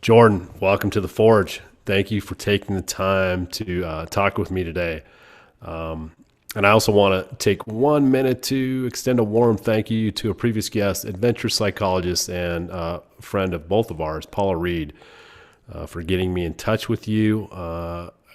Jordan, welcome to the Forge. Thank you for taking the time to talk with me today. And I also want to take 1 minute to extend a warm thank you to a previous guest, adventure psychologist and friend of both of ours, Paula Reed, for getting me in touch with you.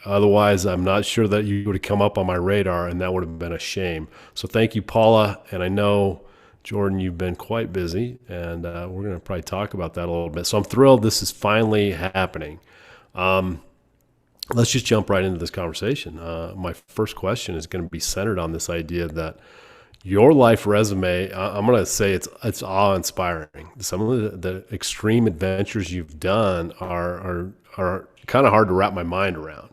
Otherwise, I'm not sure that you would have come up on my radar, and that would have been a shame. So thank you, Paula. And I know, Jordan, you've been quite busy, and we're going to probably talk about that a little bit. So I'm thrilled this is finally happening. Let's just jump right into this conversation. My first question is going to be centered on this idea that your life resume, I'm going to say it's awe-inspiring. Some of the extreme adventures you've done are kind of hard to wrap my mind around.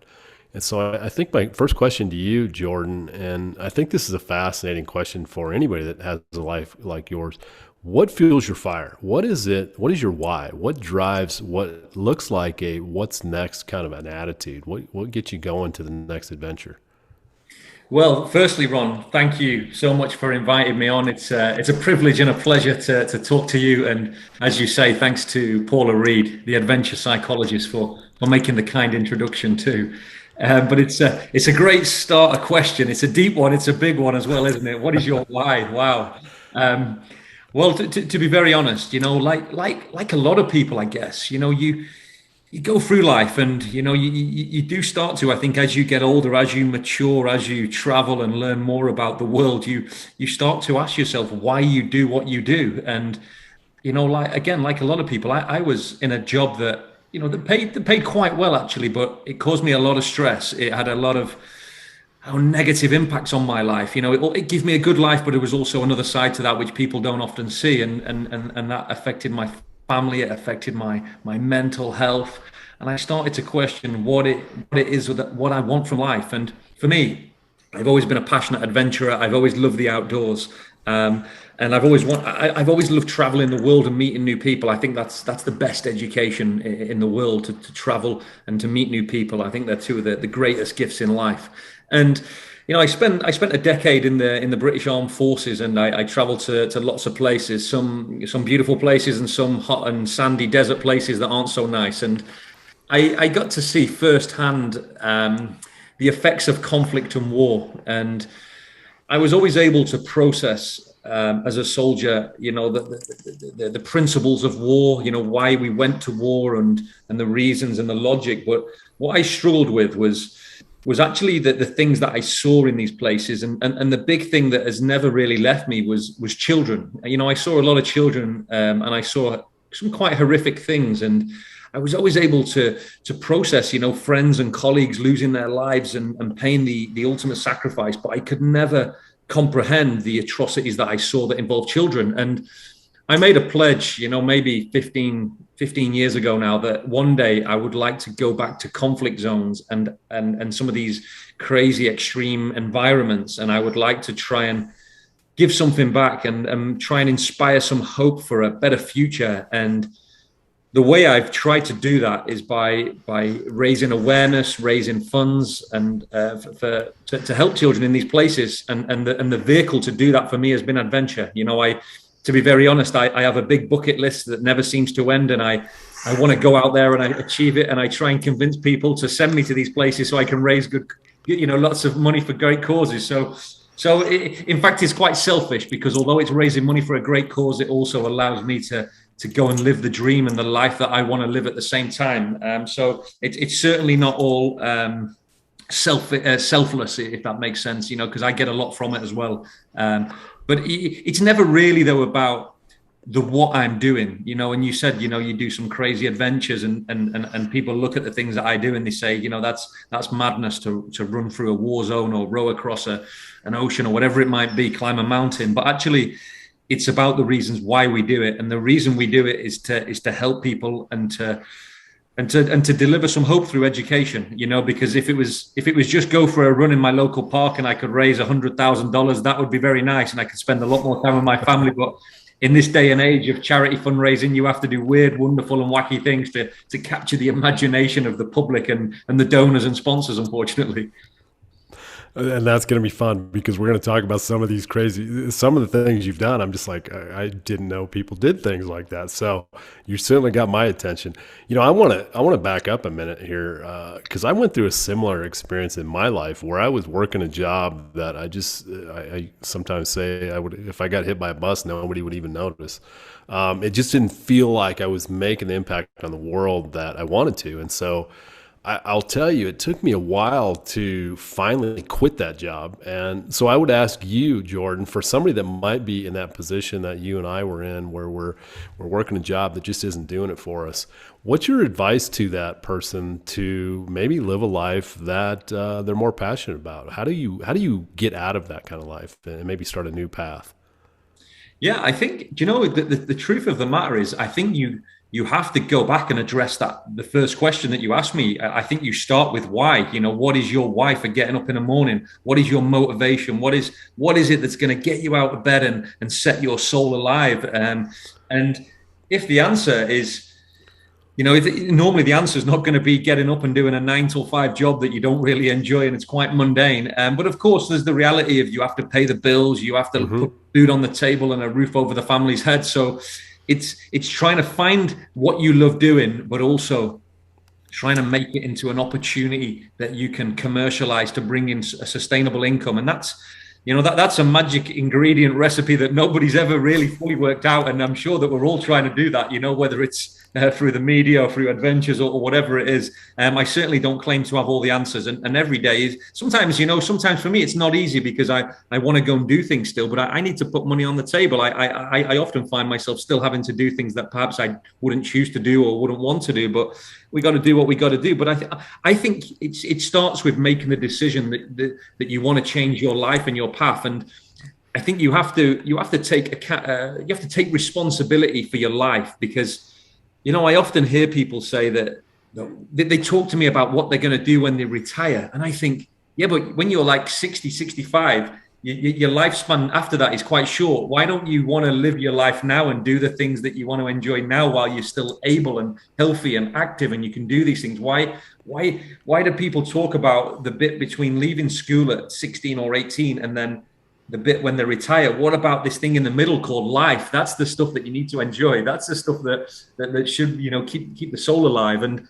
And so I think my first question to you, Jordan, and I think this is a fascinating question for anybody that has a life like yours. What fuels your fire? What is it? What is your why? What drives what looks like a what's next kind of an attitude? What gets you going to the next adventure? Well, firstly, Ron, thank you so much for inviting me on. It's a privilege and a pleasure to talk to you. And as you say, thanks to Paula Reed, the adventure psychologist, for making the kind introduction too. But it's a great starter question. It's a deep one. It's a big one as well, isn't it? What is your why? Wow. Well, to be very honest, like a lot of people, I guess, you go through life, and you do start to, I think, as you get older, as you mature, as you travel and learn more about the world, you start to ask yourself why you do what you do. And like a lot of people, I was in a job that that paid quite well, actually, but it caused me a lot of stress. It had a lot of negative impacts on my life. It gave me a good life, but it was also another side to that which people don't often see, and that affected my family. It affected my mental health, and I started to question what it is that what I want from life. And for me, I've always been a passionate adventurer. I've always loved the outdoors. And I've always loved traveling the world and meeting new people. I think that's the best education in the world, to travel and to meet new people. I think they're two of the greatest gifts in life. And I spent a decade in the British Armed Forces, and I traveled to lots of places, some beautiful places and some hot and sandy desert places that aren't so nice. And I got to see firsthand the effects of conflict and war. And I was always able to process as a soldier, the principles of war, why we went to war, and the reasons and the logic. But what I struggled with was actually the things that I saw in these places, and the big thing that has never really left me was children. I saw a lot of children, and I saw some quite horrific things, and I was always able to process, friends and colleagues losing their lives and paying the ultimate sacrifice, but I could never comprehend the atrocities that I saw that involved children. And I made a pledge, maybe 15 years ago now, that one day I would like to go back to conflict zones and some of these crazy extreme environments, and I would like to try and give something back and try and inspire some hope for a better future. And the way I've tried to do that is by raising awareness, raising funds, and to help children in these places. And the vehicle to do that for me has been adventure. To be very honest, I have a big bucket list that never seems to end, and I want to go out there and I achieve it, and I try and convince people to send me to these places so I can raise lots of money for great causes. So in fact, it's quite selfish, because although it's raising money for a great cause, it also allows me to go and live the dream and the life that I want to live at the same time. So it's certainly not all selfless, if that makes sense, because I get a lot from it as well. But it's never really, though, about the what I'm doing, and you said, you do some crazy adventures, and people look at the things that I do and they say, that's madness to run through a war zone or row across an ocean or whatever it might be, climb a mountain. But actually, it's about the reasons why we do it. And the reason we do it is to help people and to deliver some hope through education, because if it was just go for a run in my local park and I could raise $100,000, that would be very nice. And I could spend a lot more time with my family. But in this day and age of charity fundraising, you have to do weird, wonderful and wacky things to capture the imagination of the public and the donors and sponsors, unfortunately. And that's going to be fun because we're going to talk about some of the things you've done. I'm just like, I didn't know people did things like that. So you certainly got my attention. I want to back up a minute here because I went through a similar experience in my life where I was working a job that I sometimes say if I got hit by a bus, nobody would even notice. It just didn't feel like I was making the impact on the world that I wanted to. And so I'll tell you, it took me a while to finally quit that job. And so I would ask you, Jordan, for somebody that might be in that position that you and I were in, where we're working a job that just isn't doing it for us. What's your advice to that person to maybe live a life that they're more passionate about? How do you get out of that kind of life and maybe start a new path? Yeah, I think, do you know, the truth of the matter is, I think you have to go back and address that. The first question that you asked me, I think you start with why. You know, what is your why for getting up in the morning? What is your motivation? What is it that's going to get you out of bed and set your soul alive? And if the answer is, normally the answer is not going to be getting up and doing a 9 to 5 job that you don't really enjoy and it's quite mundane. But of course, there's the reality of you have to pay the bills, you have to put food on the table and a roof over the family's head. So it's trying to find what you love doing, but also trying to make it into an opportunity that you can commercialize to bring in a sustainable income. And that's a magic ingredient recipe that nobody's ever really fully worked out. And I'm sure that we're all trying to do that, whether it's through the media or through adventures or whatever it is. I certainly don't claim to have all the answers. And every day is sometimes for me, it's not easy because I want to go and do things still, but I need to put money on the table. I often find myself still having to do things that perhaps I wouldn't choose to do or wouldn't want to do, but we got to do what we got to do. But I think it starts with making the decision that you want to change your life and your path. And I think you have to take responsibility for your life because, I often hear people say that they talk to me about what they're going to do when they retire. And I think, yeah, but when you're like 60, 65, your lifespan after that is quite short. Why don't you want to live your life now and do the things that you want to enjoy now while you're still able and healthy and active and you can do these things? Why do people talk about the bit between leaving school at 16 or 18 and then the bit when they retire? What about this thing in the middle called life? That's the stuff that you need to enjoy. That's the stuff that should, keep the soul alive. And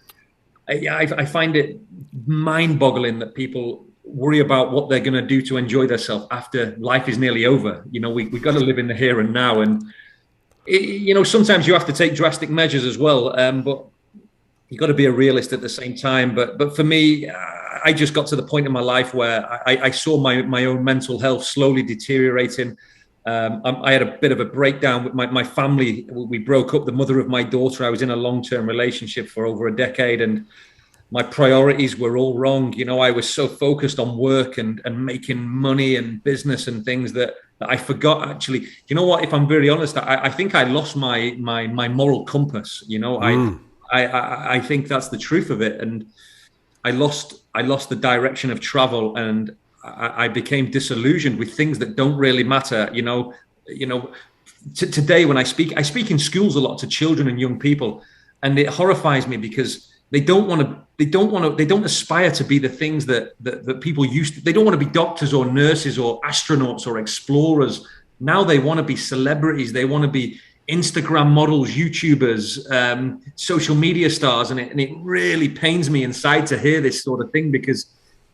I find it mind-boggling that people worry about what they're going to do to enjoy themselves after life is nearly over. We've got to live in the here and now. And, sometimes you have to take drastic measures as well. But you've got to be a realist at the same time. But for me, I just got to the point in my life where I saw my own mental health slowly deteriorating. I had a bit of a breakdown with my family. We broke up. The mother of my daughter, I was in a long-term relationship for over a decade, and my priorities were all wrong. I was so focused on work and making money and business and things that I forgot actually. You know what? If I'm very honest, I think I lost my moral compass. I think that's the truth of it. And I lost the direction of travel, and I became disillusioned with things that don't really matter. Today when I speak in schools a lot to children and young people, and it horrifies me because they don't aspire to be the things that people used to. They don't want to be doctors or nurses or astronauts or explorers. Now they want to be celebrities. They want to be Instagram models, YouTubers, social media stars. And it really pains me inside to hear this sort of thing because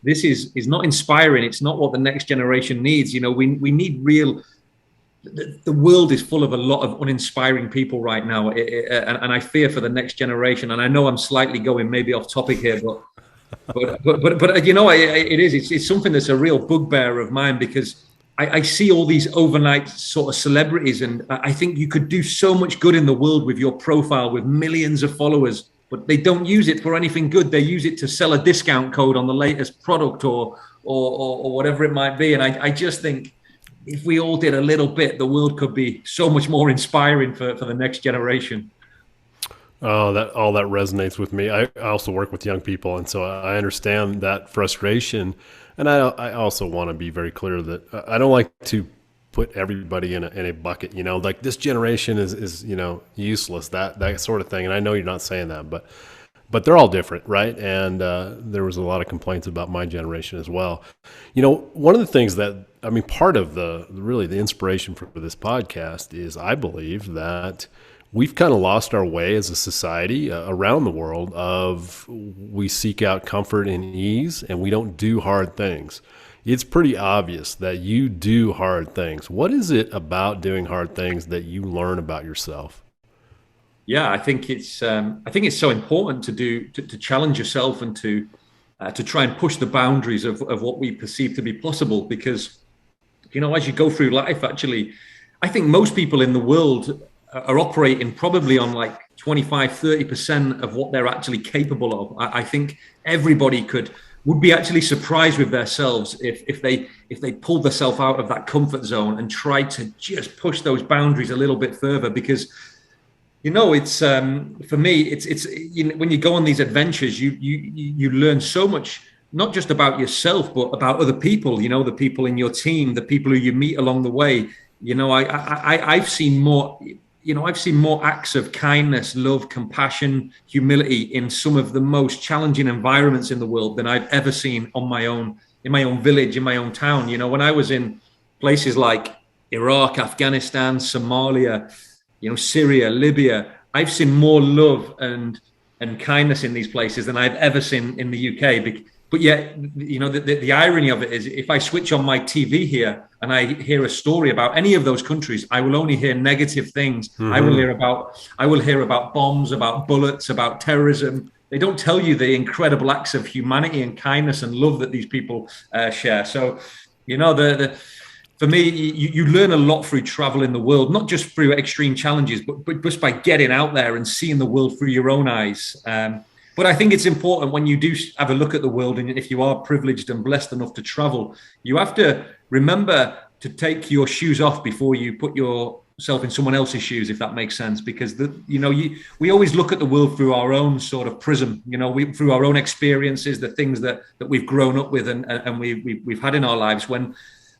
this is not inspiring. It's not what the next generation needs. We need real. The world is full of a lot of uninspiring people right now. And I fear for the next generation. And I know I'm slightly going maybe off topic here, but it's something that's a real bugbear of mine because I see all these overnight sort of celebrities, and I think you could do so much good in the world with your profile, with millions of followers, but they don't use it for anything good. They use it to sell a discount code on the latest product or whatever it might be. And I just think if we all did a little bit, the world could be so much more inspiring for the next generation. Oh, all that resonates with me. I also work with young people, and so I understand that frustration. And I also want to be very clear that I don't like to put everybody in a bucket. Like this generation is useless, that sort of thing. And I know you're not saying that, but but they're all different, right? And there was a lot of complaints about my generation as well. One of the things that, I mean, part of the inspiration for this podcast is, I believe that we've kind of lost our way as a society around the world of, we seek out comfort and ease and we don't do hard things. It's pretty obvious that you do hard things. What is it about doing hard things that you learn about yourself? Yeah, I think it's so important to challenge yourself and to try and push the boundaries of what we perceive to be possible. Because as you go through life, actually, I think most people in the world are operating probably on like 25-30% of what they're actually capable of. I think everybody would be actually surprised with themselves if they pulled themselves out of that comfort zone and tried to just push those boundaries a little bit further. Because it's for me, it's when you go on these adventures, you learn so much, not just about yourself, but about other people. The people in your team, the people who you meet along the way. I've seen more. I've seen more acts of kindness, love, compassion, humility in some of the most challenging environments in the world than I've ever seen in my own village, in my own town. When I was in places like Iraq, Afghanistan, Somalia, Syria, Libya, I've seen more love and kindness in these places than I've ever seen in the UK. But yet, the irony of it is, if I switch on my TV here and I hear a story about any of those countries, I will only hear negative things. Mm-hmm. I will hear about bombs, about bullets, about terrorism. They don't tell you the incredible acts of humanity and kindness and love that these people share. So, for me, you learn a lot through travel in the world, not just through extreme challenges, but just by getting out there and seeing the world through your own eyes. But I think it's important, when you do have a look at the world, and if you are privileged and blessed enough to travel, you have to remember to take your shoes off before you put yourself in someone else's shoes, if that makes sense. Because we always look at the world through our own sort of prism, through our own experiences, the things that we've grown up with and we've had in our lives, when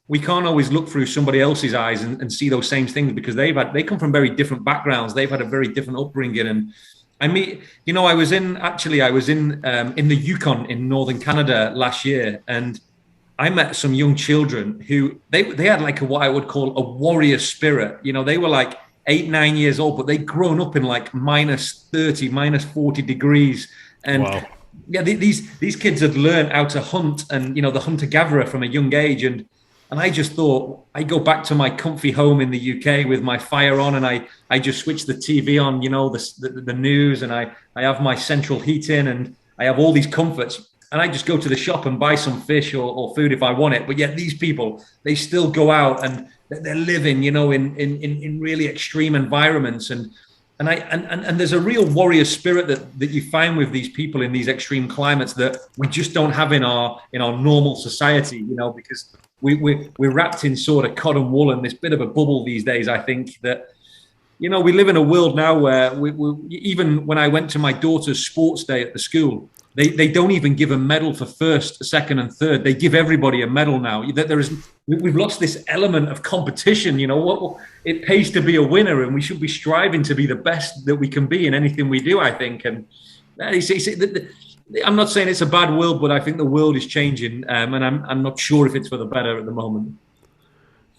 we can't always look through somebody else's eyes and see those same things, because they come from very different backgrounds. They've had a very different upbringing. And I mean, I was in the Yukon in northern Canada last year, and I met some young children who they had like what I would call a warrior spirit. They were like 8-9 years old, but they'd grown up in like -30, -40 degrees. And wow. Yeah, these kids had learned how to hunt and, the hunter-gatherer from a young age. And I just thought, I go back to my comfy home in the UK with my fire on, and I just switch the TV on, the news, and I have my central heating, and I have all these comforts, and I just go to the shop and buy some fish or food if I want it. But yet these people, they still go out and they're living, in really extreme environments. And there's a real warrior spirit that you find with these people in these extreme climates that we just don't have in our normal society, because we're wrapped in sort of cotton wool and this bit of a bubble these days. I think that, we live in a world now where even when I went to my daughter's sports day at the school, they don't even give a medal for first, second, and third. They give everybody a medal now. We've lost this element of competition. It pays to be a winner, and we should be striving to be the best that we can be in anything we do, I think. And I'm not saying it's a bad world, but I think the world is changing, and I'm not sure if it's for the better at the moment.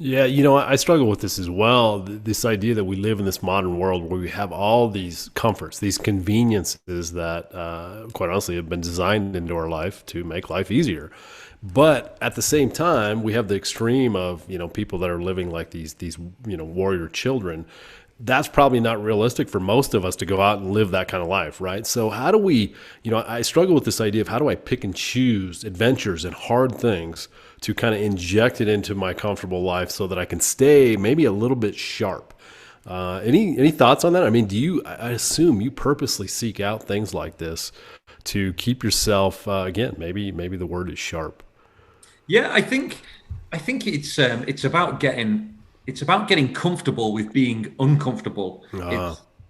Yeah, I struggle with this as well. This idea that we live in this modern world where we have all these comforts, these conveniences that, quite honestly, have been designed into our life to make life easier. But at the same time, we have the extreme of, people that are living like these warrior children. That's probably not realistic for most of us to go out and live that kind of life, right? So how do we, I struggle with this idea of how do I pick and choose adventures and hard things to kind of inject it into my comfortable life so that I can stay maybe a little bit sharp. Any thoughts on that? I mean, I assume you purposely seek out things like this to keep yourself, again, maybe the word is sharp. Yeah, I think it's about getting comfortable with being uncomfortable.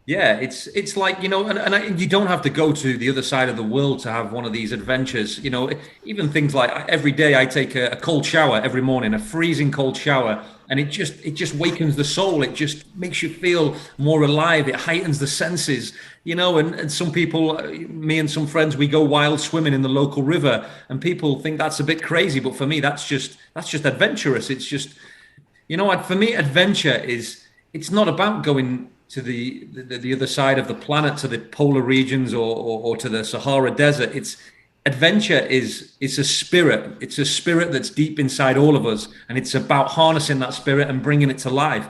Yeah, it's like, you don't have to go to the other side of the world to have one of these adventures. Even things like every day I take a cold shower every morning, a freezing cold shower, and it just wakens the soul. It just makes you feel more alive. It heightens the senses, and some people, me and some friends, we go wild swimming in the local river, and people think that's a bit crazy, but for me, that's just adventurous. It's just, for me, adventure is, it's not about going to the other side of the planet, to the polar regions, or to the Sahara Desert. Adventure is, it's a spirit. It's a spirit that's deep inside all of us, and it's about harnessing that spirit and bringing it to life.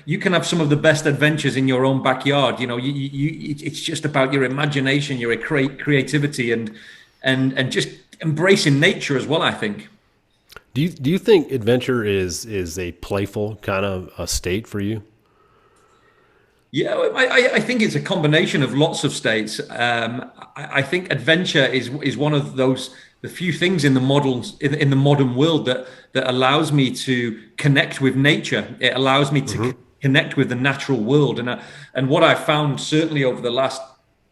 You can have some of the best adventures in your own backyard. It's just about your imagination, your creativity, and just embracing nature as well, I think. Do you think adventure is a playful kind of a state for you? Yeah, I think it's a combination of lots of states. I think adventure is one of the few things in the models in the modern world that allows me to connect with nature. It allows me to connect with the natural world, and what I found certainly over the last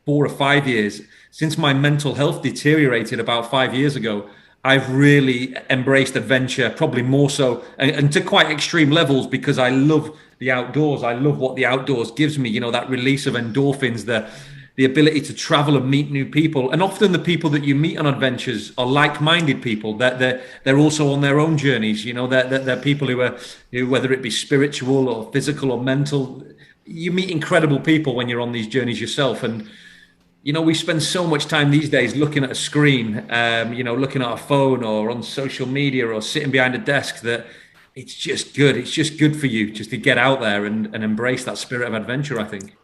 4 or 5 years, since my mental health deteriorated about 5 years ago, I've really embraced adventure, probably more so, and to quite extreme levels, because I love the outdoors. I love what the outdoors gives me. That release of endorphins, the ability to travel and meet new people, and often the people that you meet on adventures are like-minded people. That they're also on their own journeys. They're people who, whether it be spiritual or physical or mental, you meet incredible people when you're on these journeys yourself. And we spend so much time these days looking at a screen, looking at a phone or on social media or sitting behind a desk, that it's just good. It's just good for you just to get out there and embrace that spirit of adventure, I think.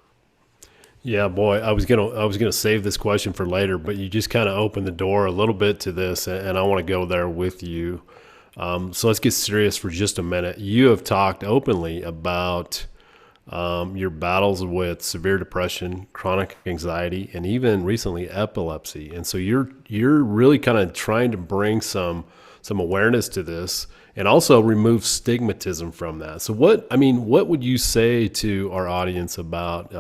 Yeah, boy, I was gonna save this question for later, but you just kind of opened the door a little bit to this, and I want to go there with you. So let's get serious for just a minute. You have talked openly about your battles with severe depression, chronic anxiety, and even recently epilepsy. And so you're really kind of trying to bring some awareness to this and also remove stigmatism from that. So what would you say to our audience about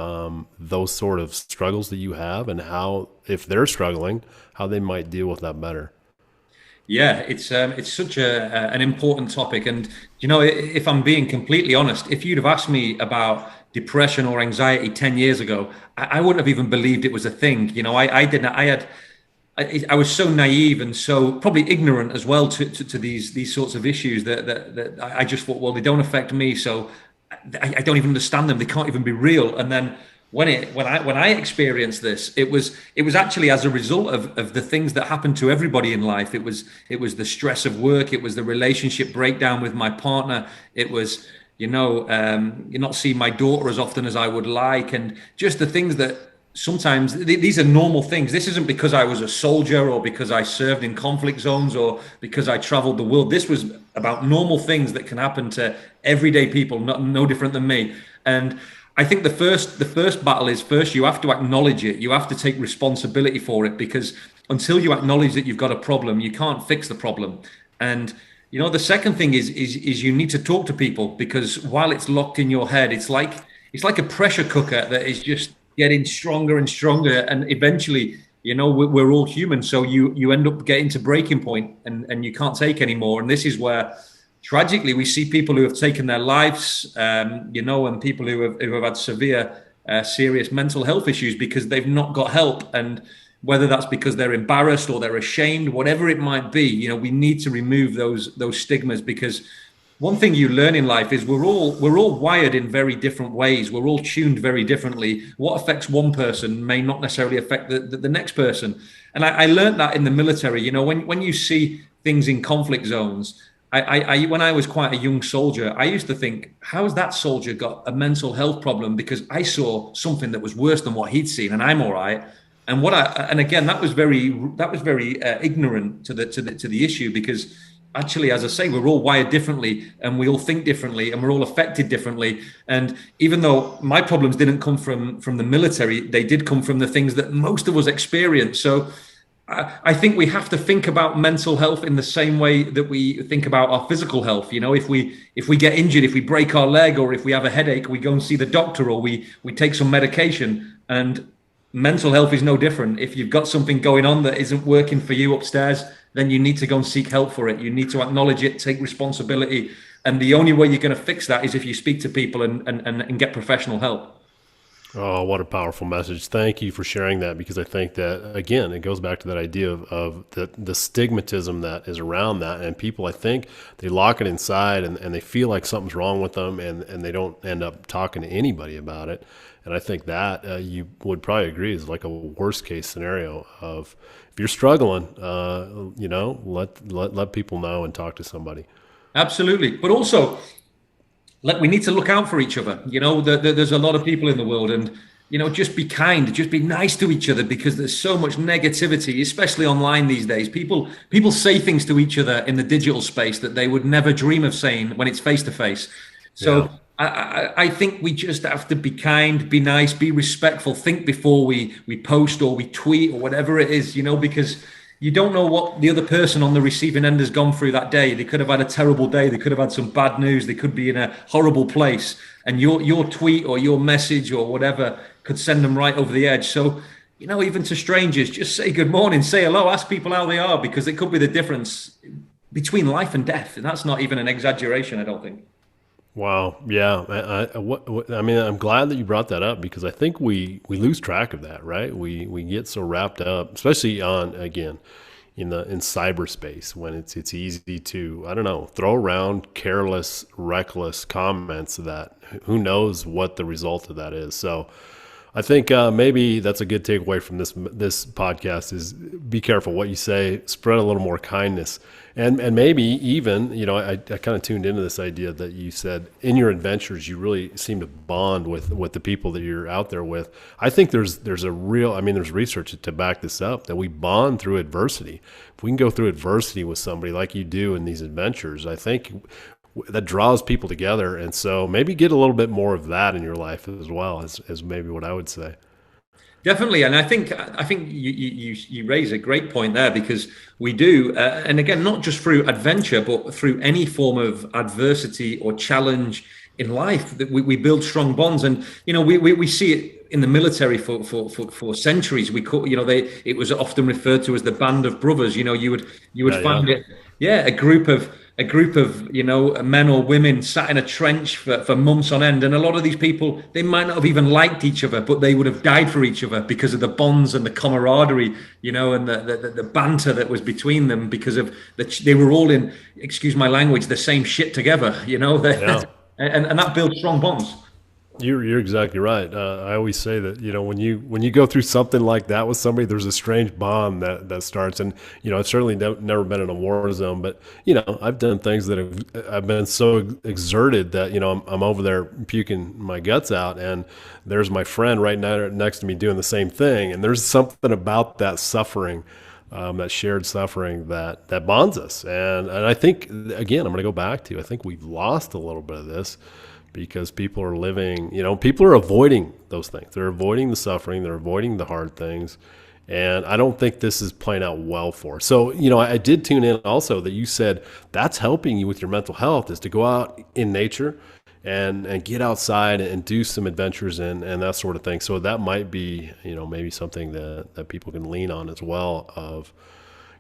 those sort of struggles that you have, and how, if they're struggling, how they might deal with that better? Yeah, it's such an important topic, and if I'm being completely honest, if you'd have asked me about depression or anxiety 10 years ago, I wouldn't have even believed it was a thing. I didn't. I was so naive and so probably ignorant as well to these sorts of issues that I just thought, well, they don't affect me, so I don't even understand them. They can't even be real. And then when I experienced this, it was actually as a result of the things that happened to everybody in life. It was the stress of work. It was the relationship breakdown with my partner. It was, you're not seeing my daughter as often as I would like, and just the things that sometimes these are normal things. This isn't because I was a soldier or because I served in conflict zones or because I traveled the world. This was about normal things that can happen to everyday people, no different than me. And I think the first battle is, first you have to acknowledge it. You have to take responsibility for it, because until you acknowledge that you've got a problem, you can't fix the problem. And the second thing is you need to talk to people, because while it's locked in your head, it's like a pressure cooker that is just getting stronger and stronger, and eventually, we're all human, so you end up getting to breaking point, and you can't take anymore. And this is where, tragically, we see people who have taken their lives, and people who have had severe, serious mental health issues because they've not got help. And whether that's because they're embarrassed or they're ashamed, whatever it might be, we need to remove those stigmas, because one thing you learn in life is we're all wired in very different ways. We're all tuned very differently. What affects one person may not necessarily affect the next person. And I learned that in the military. When you see things in conflict zones, when I was quite a young soldier, I used to think, how has that soldier got a mental health problem? Because I saw something that was worse than what he'd seen, and I'm all right. And again, that was very ignorant to the issue, because actually, as I say, we're all wired differently, and we all think differently, and we're all affected differently. And even though my problems didn't come from the military, they did come from the things that most of us experience. So I think we have to think about mental health in the same way that we think about our physical health. You know, if we get injured, if we break our leg, or if we have a headache, we go and see the doctor, or we take some medication. And mental health is no different. If you've got something going on that isn't working for you upstairs, then you need to go and seek help for it. You need to acknowledge it, take responsibility, and the only way you're going to fix that is if you speak to people and get professional help. Oh, what a powerful message. Thank you for sharing that, because I think that, again, it goes back to that idea of the stigmatism that is around that. And people, I think, they lock it inside, and they feel like something's wrong with them, and they don't end up talking to anybody about it. And I think that you would probably agree is like a worst case scenario of, if you're struggling, let people know and talk to somebody. Absolutely. But also, we need to look out for each other. You know, there's a lot of people in the world, and just be kind, just be nice to each other, because there's so much negativity, especially online these days. People say things to each other in the digital space that they would never dream of saying when it's face to face. So yeah. I think we just have to be kind, be nice, be respectful, think before we post or we tweet or whatever it is, because you don't know what the other person on the receiving end has gone through that day. They could have had a terrible day. They could have had some bad news. They could be in a horrible place. And your tweet or your message or whatever could send them right over the edge. So, even to strangers, just say good morning, say hello, ask people how they are, because it could be the difference between life and death. And that's not even an exaggeration, I don't think. Wow. Yeah. I mean, I'm glad that you brought that up, because I think we lose track of that, right? We get so wrapped up, especially again, in cyberspace, when it's easy to, I don't know, throw around careless, reckless comments that who knows what the result of that is. So I think maybe that's a good takeaway from this podcast is be careful what you say, spread a little more kindness. And maybe even, I kind of tuned into this idea that you said in your adventures, you really seem to bond with the people that you're out there with. I think there's research to back this up, that we bond through adversity. If we can go through adversity with somebody like you do in these adventures, I think that draws people together. And so maybe get a little bit more of that in your life as well, as maybe what I would say. Definitely, and I think you raise a great point there, because we do, and again, not just through adventure, but through any form of adversity or challenge in life, that we build strong bonds. And we see it in the military for centuries. It was often referred to as the band of brothers. You would find it, a group of men or women sat in a trench for months on end. And a lot of these people, they might not have even liked each other, but they would have died for each other because of the bonds and the camaraderie, and the banter that was between them, because of they were all in, excuse my language, the same shit together, and that builds strong bonds. You're exactly right. I always say that, when you go through something like that with somebody, there's a strange bond that starts. And, I've certainly never been in a war zone, but, I've done things that I've been so exerted that, I'm over there puking my guts out, and there's my friend right next to me doing the same thing. And there's something about that suffering, that shared suffering that bonds us. And I think, again, I'm going to go back to, I think we've lost a little bit of this, because people are living, people are avoiding those things. They're avoiding the suffering. They're avoiding the hard things. And I don't think this is playing out well for us. So, I did tune in also that you said that's helping you with your mental health, is to go out in nature and get outside and do some adventures and that sort of thing. So that might be, maybe something that people can lean on as well, of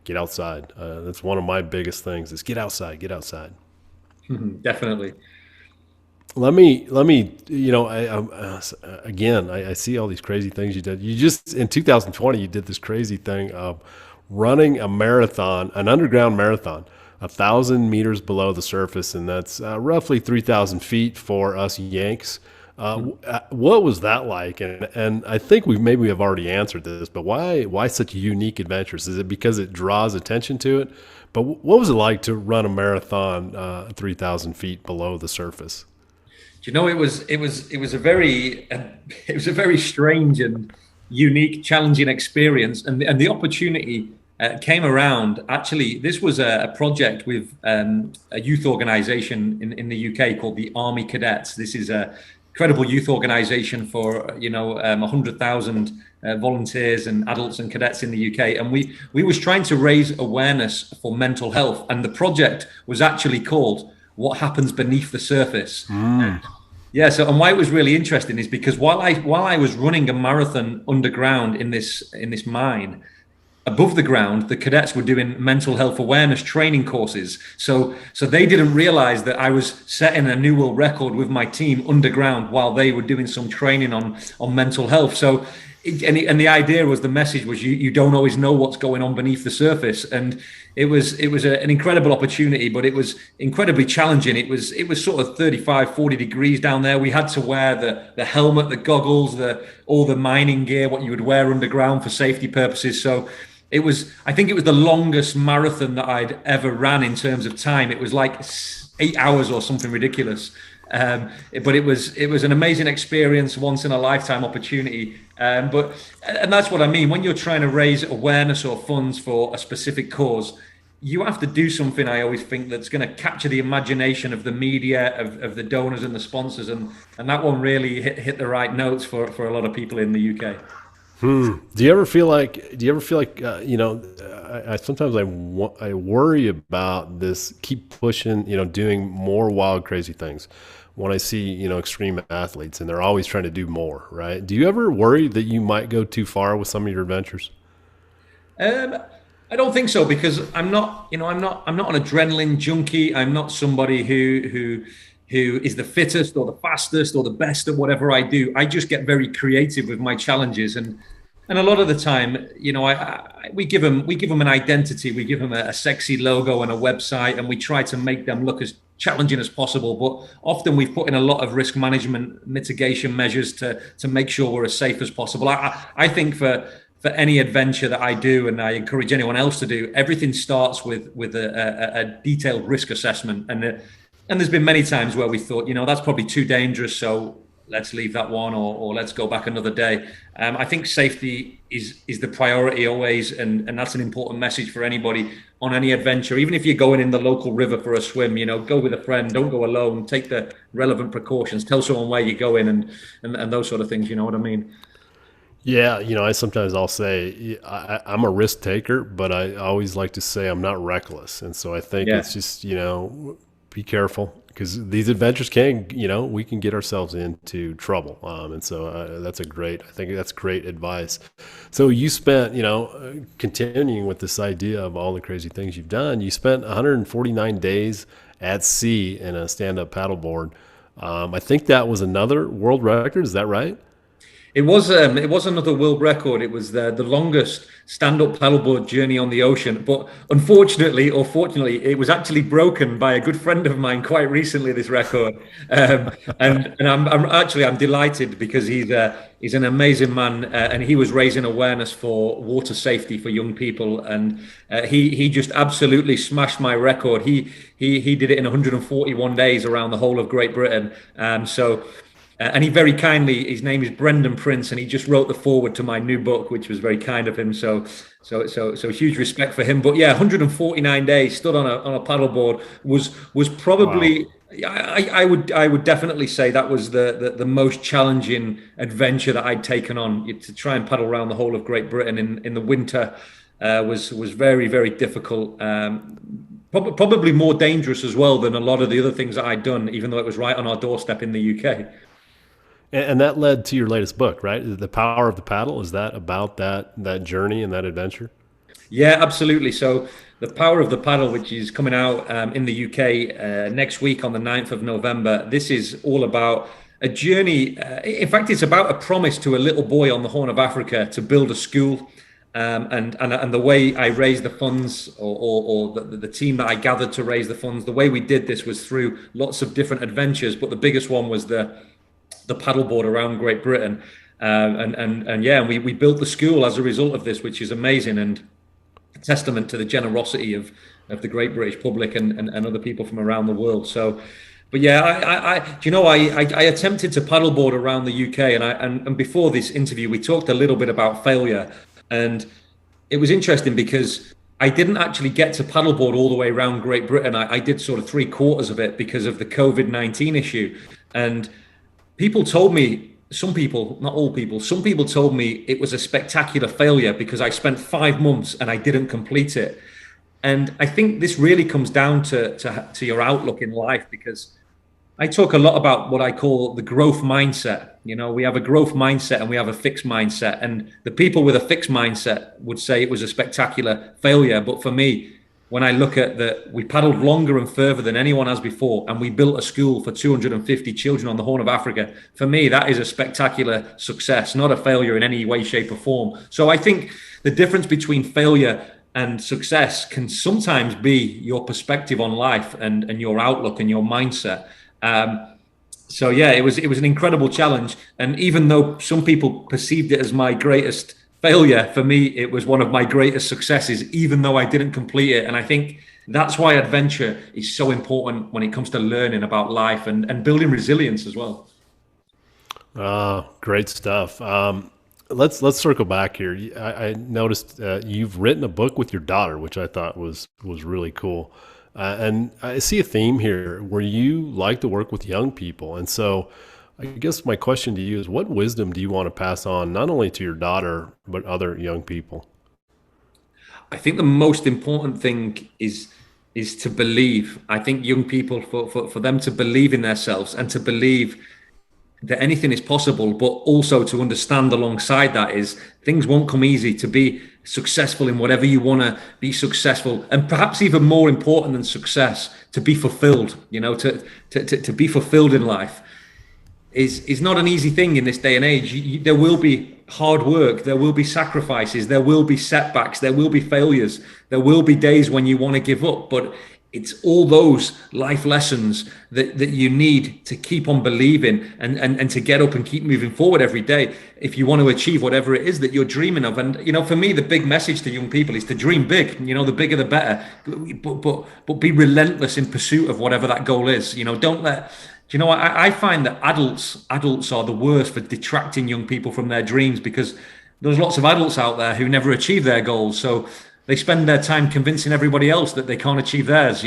get outside. That's one of my biggest things, is get outside. Definitely. Let me, I see all these crazy things you did. You just, in 2020, you did this crazy thing of running a marathon, an underground marathon, 1,000 meters below the surface. And that's roughly 3,000 feet for us Yanks. What was that like? And I think we have already answered this, but why such unique adventures? Is it because it draws attention to it? But what was it like to run a marathon 3,000 feet below the surface? It was a very strange and unique, challenging experience, and the opportunity came around. Actually, this was a project with a youth organisation in the UK called the Army Cadets. This is incredible youth organization for 100,000 volunteers and adults and cadets in the UK, and we was trying to raise awareness for mental health, and the project was actually called "What Happens Beneath the Surface." Yeah, so and why it was really interesting is because while I was running a marathon underground in this mine, above the ground, the cadets were doing mental health awareness training courses. So they didn't realize that I was setting a new world record with my team underground while they were doing some training on mental health. So, and the idea was, the message was, you don't always know what's going on beneath the surface. And it was an incredible opportunity, but it was incredibly challenging. It was sort of 35, 40 degrees down there. We had to wear the helmet, the goggles, all the mining gear, what you would wear underground for safety purposes. So I think it was the longest marathon that I'd ever ran in terms of time. It was like 8 hours or something ridiculous. But it was an amazing experience, once in a lifetime opportunity. And that's what I mean. When you're trying to raise awareness or funds for a specific cause, you have to do something, I always think, that's going to capture the imagination of the media, of the donors and the sponsors. And that one really hit the right notes for a lot of people in the UK. Do you ever feel like, I sometimes I worry about this, keep pushing, doing more wild, crazy things when I see, extreme athletes, and they're always trying to do more, right? Do you ever worry that you might go too far with some of your adventures? I don't think so, because I'm not an adrenaline junkie. I'm not somebody who is the fittest or the fastest or the best at whatever I do. I just get very creative with my challenges, and a lot of the time, we give them an identity, we give them a sexy logo and a website, and we try to make them look as challenging as possible. But often we've put in a lot of risk management mitigation measures to make sure we're as safe as possible. I think for any adventure that I do, and I encourage anyone else to do, everything starts with a detailed risk assessment. And there's been many times where we thought, that's probably too dangerous, so let's leave that one, or let's go back another day. I think safety is the priority always, and that's an important message for anybody on any adventure. Even if you're going in the local river for a swim, go with a friend, don't go alone, take the relevant precautions, tell someone where you're going, and those sort of things, you know what I mean? Yeah, I'll say I'm a risk taker, but I always like to say I'm not reckless. And so I think Yeah. it's just, be careful, because these adventures we can get ourselves into trouble. And so I think that's great advice. So you spent, continuing with this idea of all the crazy things you've done, you spent 149 days at sea in a stand-up paddleboard. I think that was another world record. Is that right? It was another world record. It was the longest stand-up paddleboard journey on the ocean. But unfortunately, or fortunately, it was actually broken by a good friend of mine quite recently, this record. And I'm delighted, because he's an amazing man, and he was raising awareness for water safety for young people, and he just absolutely smashed my record. He did it in 141 days around the whole of Great Britain. And he very kindly, his name is Brendan Prince, and he just wrote the foreword to my new book, which was very kind of him. So huge respect for him. But yeah, 149 days stood on a paddleboard was probably, wow. I would definitely say that was the most challenging adventure that I'd taken on. To try and paddle around the whole of Great Britain in the winter was very, very difficult. Probably more dangerous as well than a lot of the other things that I'd done, even though it was right on our doorstep in the UK. And that led to your latest book, right? The Power of the Paddle. Is that about that journey and that adventure? Yeah, absolutely. So The Power of the Paddle, which is coming out in the UK next week on the 9th of November. This is all about a journey. In fact, it's about a promise to a little boy on the Horn of Africa to build a school. And the way I raised the funds, or the team that I gathered to raise the funds, the way we did this was through lots of different adventures. But the biggest one was the paddleboard around Great Britain. And we built the school as a result of this, which is amazing, and a testament to the generosity of the great British public and other people from around the world. So, but yeah, I attempted to paddleboard around the UK, and before this interview, we talked a little bit about failure, and it was interesting because I didn't actually get to paddleboard all the way around Great Britain. I did sort of 3/4 of it because of the COVID-19 issue, and People told me, some people, not all people, some people told me it was a spectacular failure because I spent 5 months and I didn't complete it. And I think this really comes down to your outlook in life, because I talk a lot about what I call the growth mindset. We have a growth mindset and we have a fixed mindset. And the people with a fixed mindset would say it was a spectacular failure. But for me, when I look at that, we paddled longer and further than anyone has before, and we built a school for 250 children on the Horn of Africa. For me, that is a spectacular success, not a failure in any way, shape, or form. So I think the difference between failure and success can sometimes be your perspective on life and your outlook and your mindset. So yeah, it was an incredible challenge, and even though some people perceived it as my greatest failure, for me it was one of my greatest successes, even though I didn't complete it. And I think that's why adventure is so important when it comes to learning about life and building resilience as well. Great stuff. Let's circle back here. I noticed you've written a book with your daughter, which I thought was really cool. And I see a theme here where you like to work with young people. And so I guess my question to you is, what wisdom do you want to pass on, not only to your daughter, but other young people? I think the most important thing is to believe. I think young people, for them to believe in themselves and to believe that anything is possible, but also to understand alongside that is things won't come easy. To be successful in whatever you want to be successful, and perhaps even more important than success, to be fulfilled, to be fulfilled in life is not an easy thing in this day and age. There will be hard work, there will be sacrifices, there will be setbacks, there will be failures, there will be days when you want to give up, but it's all those life lessons that you need to keep on believing and to get up and keep moving forward every day if you want to achieve whatever it is that you're dreaming of. And for me, the big message to young people is to dream big. The bigger the better, but be relentless in pursuit of whatever that goal is. Don't let I find that adults are the worst for detracting young people from their dreams, because there's lots of adults out there who never achieve their goals. So they spend their time convincing everybody else that they can't achieve theirs,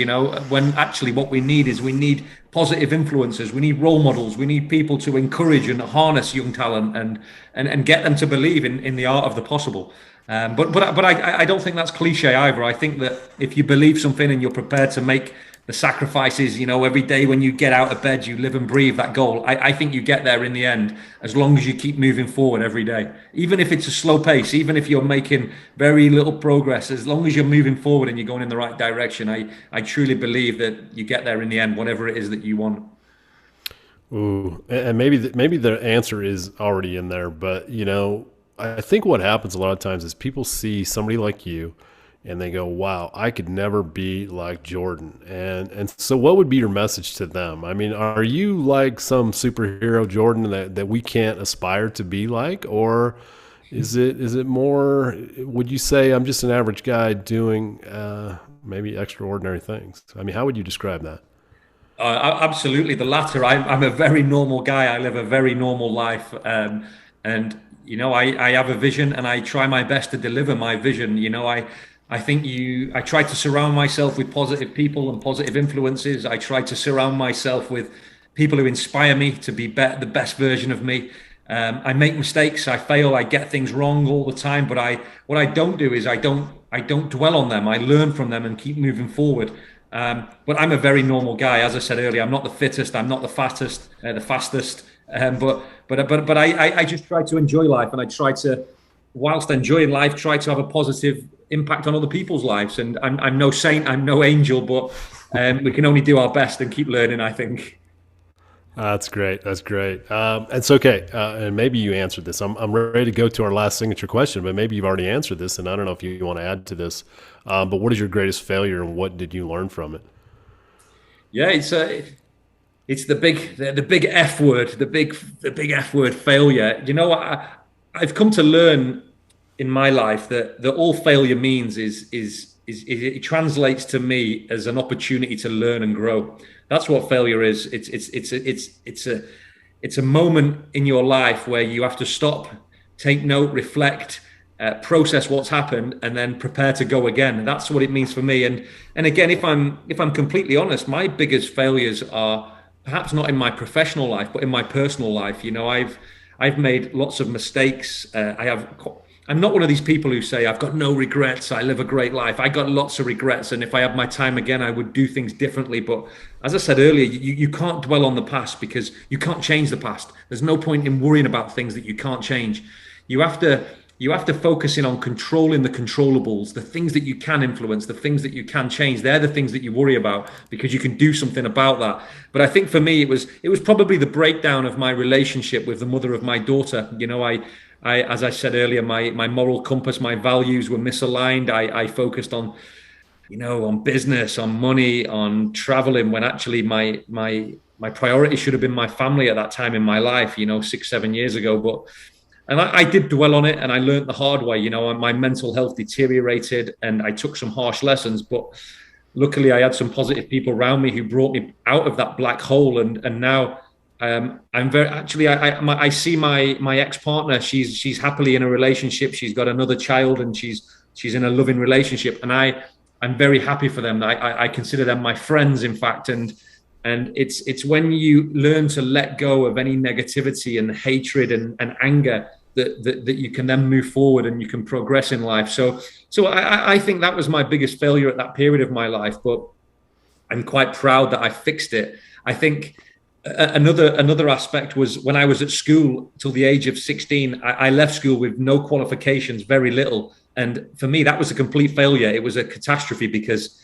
when actually what we need positive influences. We need role models. We need people to encourage and harness young talent and get them to believe in the art of the possible. But I don't think that's cliche either. I think that if you believe something and you're prepared to make the sacrifices, every day when you get out of bed, you live and breathe that goal. I think you get there in the end, as long as you keep moving forward every day. Even if it's a slow pace, even if you're making very little progress, as long as you're moving forward and you're going in the right direction, I truly believe that you get there in the end, whatever it is that you want. Ooh, and maybe the answer is already in there, but I think what happens a lot of times is people see somebody like you and they go, "Wow, I could never be like Jordan." And so what would be your message to them? I mean, are you like some superhero Jordan that we can't aspire to be like, or is it more, would you say I'm just an average guy doing maybe extraordinary things? I mean, how would you describe that? Absolutely, the latter. I'm a very normal guy. I live a very normal life, and I have a vision, and I try my best to deliver my vision. I try to surround myself with positive people and positive influences. I try to surround myself with people who inspire me to be the best version of me. I make mistakes, I fail, I get things wrong all the time, but what I don't do is I don't dwell on them. I learn from them and keep moving forward. But I'm a very normal guy. As I said earlier, I'm not the fittest, I'm not the fastest. But I just try to enjoy life, and I try to, whilst enjoying life, try to have a positive impact on other people's lives. And I'm no saint, I'm no angel, but we can only do our best and keep learning, I think. That's great. That's great. It's okay. And maybe you answered this. I'm ready to go to our last signature question, but maybe you've already answered this, and I don't know if you want to add to this. But what is your greatest failure, and what did you learn from it? Yeah, it's the big F word, the big F word, failure. I've come to learn in my life that all failure means is it translates to me as an opportunity to learn and grow. That's what failure is. It's a moment in your life where you have to stop, take note, reflect, process what's happened, and then prepare to go again. And that's what it means for me. And again, if I'm completely honest, my biggest failures are perhaps not in my professional life, but in my personal life. I've made lots of mistakes. I'm not one of these people who say I've got no regrets. I live a great life. I got lots of regrets, and if I had my time again, I would do things differently. But as I said earlier, you can't dwell on the past because you can't change the past. There's no point in worrying about things that you can't change. You have to you have to focus in on controlling the controllables, the things that you can influence, the things that you can change. They're the things that you worry about because you can do something about that. But I think for me, it was probably the breakdown of my relationship with the mother of my daughter. I as I said earlier, my moral compass, my values were misaligned. I focused on on business, on money, on traveling, when actually my priority should have been my family at that time in my life, 6, 7 years ago. And I did dwell on it, and I learned the hard way. My mental health deteriorated, and I took some harsh lessons. But luckily, I had some positive people around me who brought me out of that black hole. And now I'm very actually I see my ex partner. She's happily in a relationship. She's got another child, and she's in a loving relationship. And I'm very happy for them. I consider them my friends, in fact. And it's when you learn to let go of any negativity and hatred and anger that you can then move forward and you can progress in life. So I think that was my biggest failure at that period of my life, but I'm quite proud that I fixed it. I think another aspect was when I was at school till the age of 16, I left school with no qualifications, very little. And for me, that was a complete failure. It was a catastrophe because,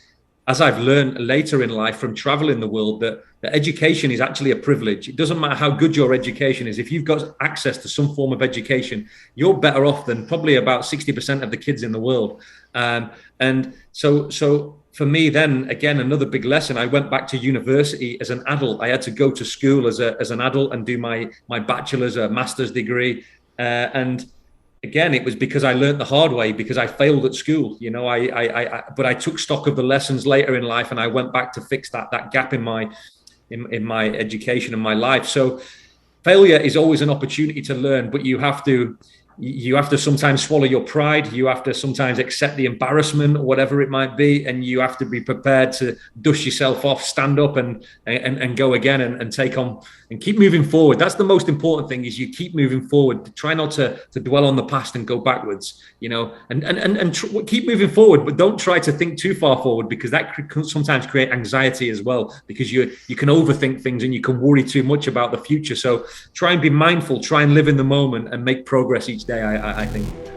as I've learned later in life from traveling the world, that education is actually a privilege. It doesn't matter how good your education is. If you've got access to some form of education, you're better off than probably about 60% of the kids in the world. And so for me, then again, another big lesson. I went back to university as an adult. I had to go to school as an adult and do my bachelor's, a master's degree. And again, it was because I learned the hard way, because I failed at school. But I took stock of the lessons later in life, and I went back to fix that gap in my education and my life. So failure is always an opportunity to learn, but you have to sometimes swallow your pride. You have to sometimes accept the embarrassment or whatever it might be, and you have to be prepared to dust yourself off, stand up, and go again, and take on and keep moving forward. That's the most important thing: is you keep moving forward. Try not to dwell on the past and go backwards. And keep moving forward, but don't try to think too far forward, because that can sometimes create anxiety as well. Because you can overthink things and you can worry too much about the future. So try and be mindful. Try and live in the moment and make progress each day, I think.